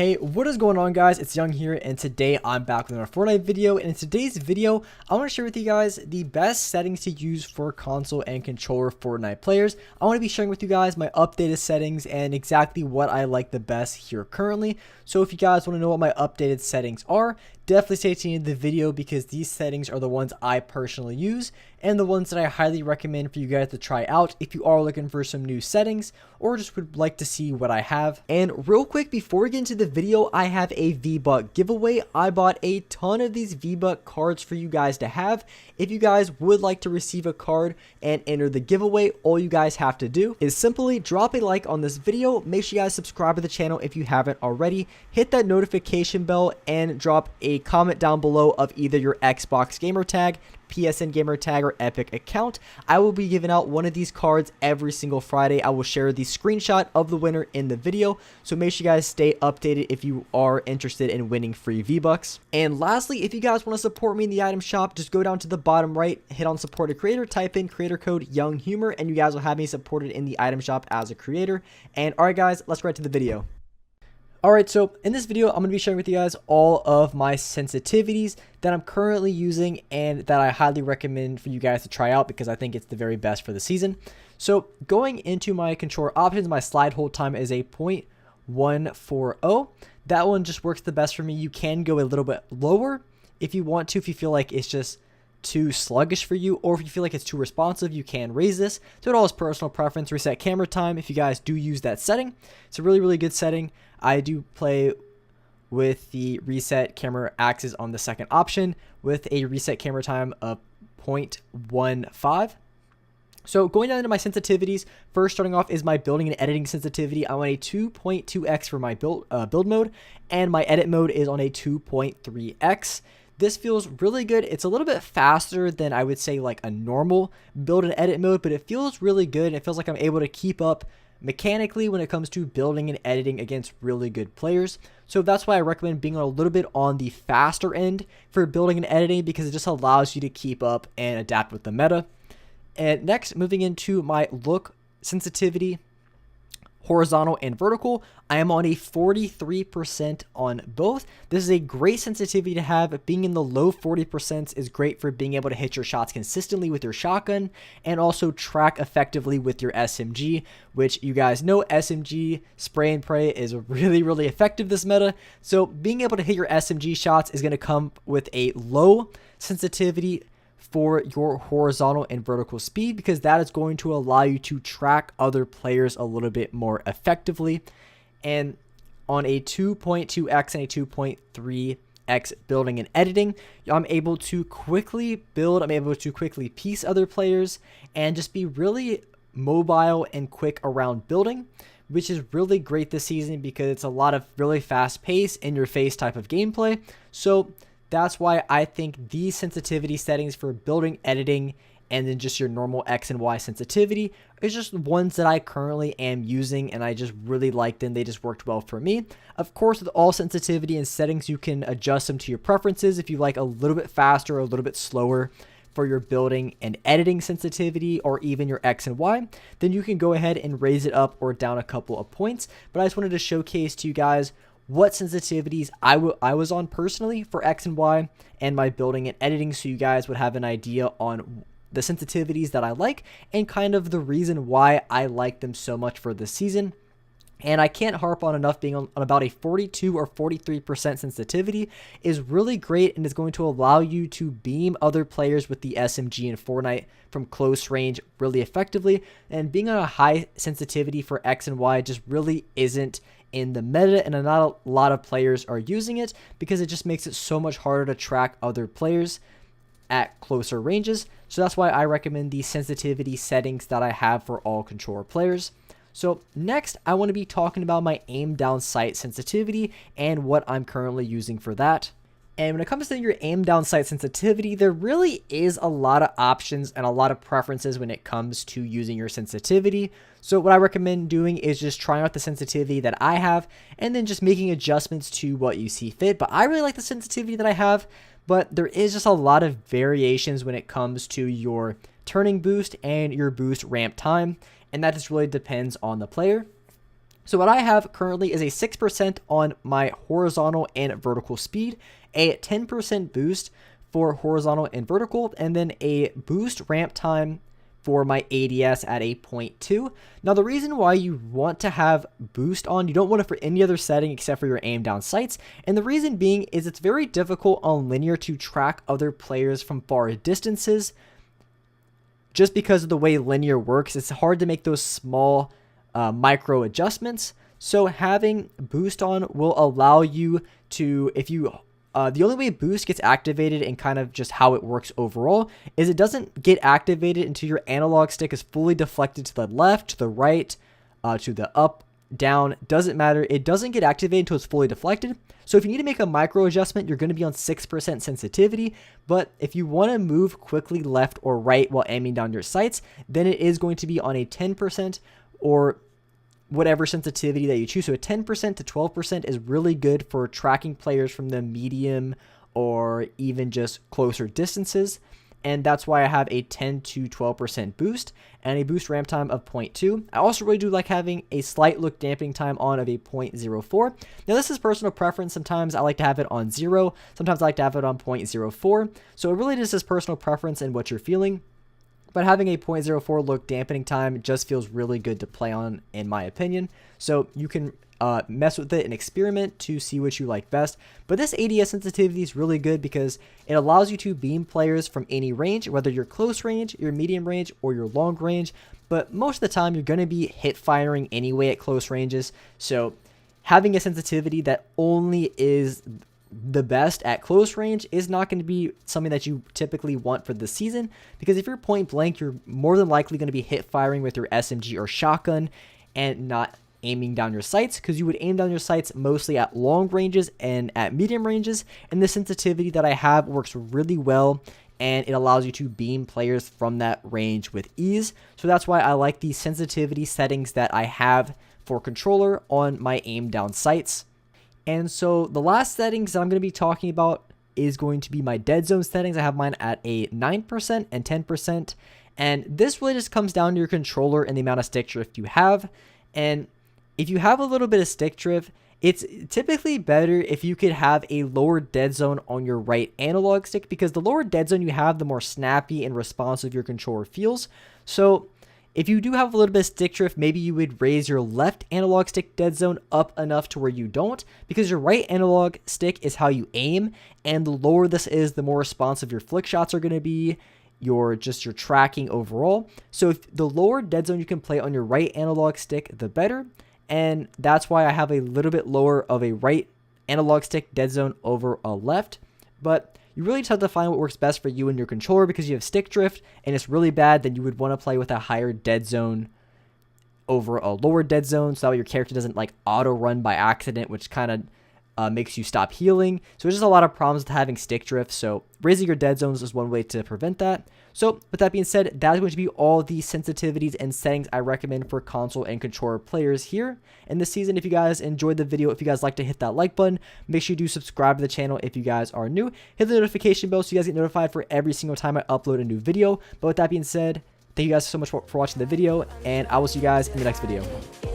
Hey, what is going on, guys? It's Young here, and today I'm back with another Fortnite video. And in today's video, I want to share with you guys the best settings to use for console and controller Fortnite players. I want to be sharing with you guys my updated settings and exactly what I like the best here currently. So if you guys want to know what my updated settings are, definitely stay tuned to the video because these settings are the ones I personally use and the ones that I highly recommend for you guys to try out if you are looking for some new settings or just would like to see what I have. And real quick, before we get into the video, I have a VBuck giveaway. I bought a ton of these VBuck cards for you guys to have. If you guys would like to receive a card and enter the giveaway, all you guys have to do is simply drop a like on this video. Make sure you guys subscribe to the channel if you haven't already. Hit that notification bell and drop a comment down below of either your Xbox gamer tag, PSN gamer tag, or Epic account. I will be giving out one of these cards every single Friday. I will share the screenshot of the winner in the video, so make sure you guys stay updated if you are interested in winning free V-Bucks. And lastly, if you guys want to support me in the item shop, just go down to the bottom right, hit on support a creator, type in creator code Young Humor, and you guys will have me supported in the item shop as a creator. And alright guys, let's get right to the video. Alright, so in this video, I'm going to be sharing with you guys all of my sensitivities that I'm currently using and that I highly recommend for you guys to try out because I think it's the very best for the season. So going into my controller options, my slide hold time is a 0.140. That one just works the best for me. You can go a little bit lower if you want to, if you feel like it's just too sluggish for you, or if you feel like it's too responsive, you can raise this. So it all is personal preference. Reset camera time if you guys do use that setting. It's a really good setting. I do play with the reset camera axis on the second option with a reset camera time of 0.15. So going down into my sensitivities, first starting off is my building and editing sensitivity. I'm on a 2.2x for my build mode, and my edit mode is on a 2.3x. This feels really good. It's a little bit faster than I would say like a normal build and edit mode, but it feels really good. And it feels like I'm able to keep up mechanically when it comes to building and editing against really good players. So that's why I recommend being a little bit on the faster end for building and editing, because it just allows you to keep up and adapt with the meta. And next, moving into my look sensitivity, horizontal and vertical, I am on a 43% on both. This is a great sensitivity to have. Being in the low 40% is great for being able to hit your shots consistently with your shotgun and also track effectively with your SMG, which you guys know SMG spray and pray is really effective this meta. So being able to hit your SMG shots is going to come with a low sensitivity for your horizontal and vertical speed, because that is going to allow you to track other players a little bit more effectively. And on a 2.2x and a 2.3x building and editing, I'm able to quickly build, I'm able to quickly piece other players and just be really mobile and quick around building, which is really great this season because it's a lot of really fast pace, in your face type of gameplay. So that's why I think these sensitivity settings for building, editing, and then just your normal X and Y sensitivity is just ones that I currently am using, and I just really like them. They just worked well for me. Of course, with all sensitivity and settings, you can adjust them to your preferences. If you like a little bit faster or a little bit slower for your building and editing sensitivity, or even your X and Y, then you can go ahead and raise it up or down a couple of points. But I just wanted to showcase to you guys what sensitivities I was on personally for X and Y and my building and editing, so you guys would have an idea on the sensitivities that I like and kind of the reason why I like them so much for this season. And I can't harp on enough, being on about a 42 or 43% sensitivity is really great, and is going to allow you to beam other players with the SMG in Fortnite from close range really effectively. And being on a high sensitivity for X and Y just really isn't in the meta, and not a lot of players are using it because it just makes it so much harder to track other players at closer ranges. So that's why I recommend the sensitivity settings that I have for all controller players. So next, I want to be talking about my aim down sight sensitivity and what I'm currently using for that. And when it comes to your aim down sight sensitivity, there really is a lot of options and a lot of preferences when it comes to using your sensitivity. So what I recommend doing is just trying out the sensitivity that I have and then just making adjustments to what you see fit. But I really like the sensitivity that I have, but there is just a lot of variations when it comes to your turning boost and your boost ramp time. And that just really depends on the player. So what I have currently is a 6% on my horizontal and vertical speed, a 10% boost for horizontal and vertical, and then a boost ramp time for my ADS at a 0.2. Now the reason why you want to have boost on, you don't want it for any other setting except for your aim down sights, and the reason being is it's very difficult on linear to track other players from far distances. Just because of the way linear works, it's hard to make those small micro adjustments. So having boost on will allow you to, if you the only way boost gets activated and kind of just how it works overall is it doesn't get activated until your analog stick is fully deflected to the left, to the right, to the up, down, doesn't matter. It doesn't get activated until it's fully deflected. So if you need to make a micro adjustment, you're going to be on 6% sensitivity. But if you want to move quickly left or right while aiming down your sights, then it is going to be on a 10% or whatever sensitivity that you choose. So a 10% to 12% is really good for tracking players from the medium or even just closer distances. And that's why I have a 10 to 12% boost and a boost ramp time of 0.2. I also really do like having a slight look dampening time on of a 0.04. Now this is personal preference. Sometimes I like to have it on 0. Sometimes I like to have it on 0.04. So it really just is personal preference and what you're feeling. But having a 0.04 look dampening time just feels really good to play on, in my opinion. So you can mess with it and experiment to see what you like best. But this ADS sensitivity is really good because it allows you to beam players from any range, whether you're close range, your medium range, or your long range. But most of the time, you're going to be hit firing anyway at close ranges. So having a sensitivity that only is the best at close range is not going to be something that you typically want for the season, because if you're point blank, you're more than likely going to be hit firing with your SMG or shotgun and not aiming down your sights, because you would aim down your sights mostly at long ranges and at medium ranges. And the sensitivity that I have works really well, and it allows you to beam players from that range with ease. So that's why I like the sensitivity settings that I have for controller on my aim down sights. And so the last settings that I'm going to be talking about is going to be my dead zone settings. I have mine at a 9% and 10%. And this really just comes down to your controller and the amount of stick drift you have. And if you have a little bit of stick drift, it's typically better if you could have a lower dead zone on your right analog stick, because the lower dead zone you have, the more snappy and responsive your controller feels. So if you do have a little bit of stick drift, maybe you would raise your left analog stick dead zone up enough to where you don't, because your right analog stick is how you aim, and the lower this is, the more responsive your flick shots are going to be, your tracking overall. So if the lower dead zone you can play on your right analog stick, the better. And that's why I have a little bit lower of a right analog stick dead zone over a left. But you really just have to find what works best for you and your controller, because you have stick drift and it's really bad, then you would want to play with a higher dead zone over a lower dead zone, so that way your character doesn't like auto run by accident, which kind of makes you stop healing. So there's just a lot of problems with having stick drift. So raising your dead zones is one way to prevent that. So with that being said, that is going to be all the sensitivities and settings I recommend for console and controller players here in this season. If you guys enjoyed the video, if you guys like to hit that like button, make sure you do subscribe to the channel if you guys are new. Hit the notification bell so you guys get notified for every single time I upload a new video. But with that being said, thank you guys so much for watching the video, and I will see you guys in the next video.